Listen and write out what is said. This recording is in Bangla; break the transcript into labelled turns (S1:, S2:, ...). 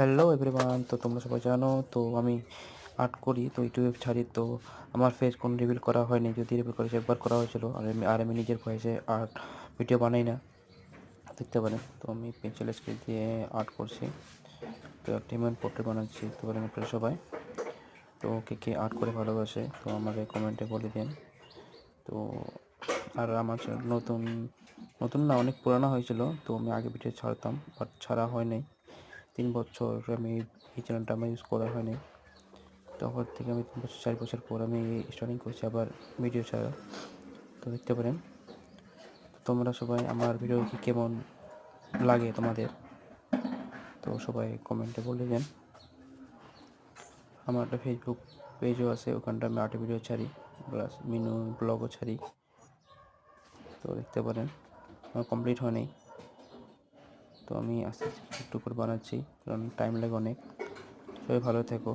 S1: হ্যালো এভরিওয়ান, তো তোমরা সবাই জানো তো আমি আর্ট করি, তো ইউটিউবে ছাড়ি। তো আমার ফেস কোনো রিভিল করা হয়নি, যদি রিভিল করেছে একবার করা হয়েছিল। আর আমি নিজের ভয়েসে আর্ট ভিডিও বানাই না, দেখতে পারেন। তো আমি পেন্সিল স্কেচ দিয়ে আর্ট করছি, তো একটা হিউম্যান পোর্ট্রেট বানাচ্ছি। তো বলেন আপনারা সবাই, তো কে কে আর্ট করে ভালোবাসে তো আমাকে কমেন্টে বলে দিন। তো আর আমার চ্যানেল নতুন নতুন না, অনেক পুরানো হয়েছিল। তো আমি আগে ভিডিও ছাড়তাম, বাট ছাড়া হয় নাই। 3 বছর আমি এই চ্যানেলটা আমার ইউজ করা হয়নি। তখন থেকে আমি 3 বছর 4 বছর পর আমি স্টার্টিং করছি আবার ভিডিও ছাড়া। তো দেখতে পারেন। তোমরা সবাই আমার ভিডিও কি কেমন লাগে তোমাদের, তো সবাই কমেন্টে বলে দেন। আমার একটা ফেসবুক পেজও আছে, ওখানটা আমি আর্ট ভিডিও ছাড়ি, প্লাস মিনু ব্লগও ছাড়ি। তো দেখতে পারেন, আমার কমপ্লিট হয়নি। তো আমি আস্তে আস্তে একটু করে বানাচ্ছি, কারণ টাইম লাগে অনেক। সবাই ভালো থেকো।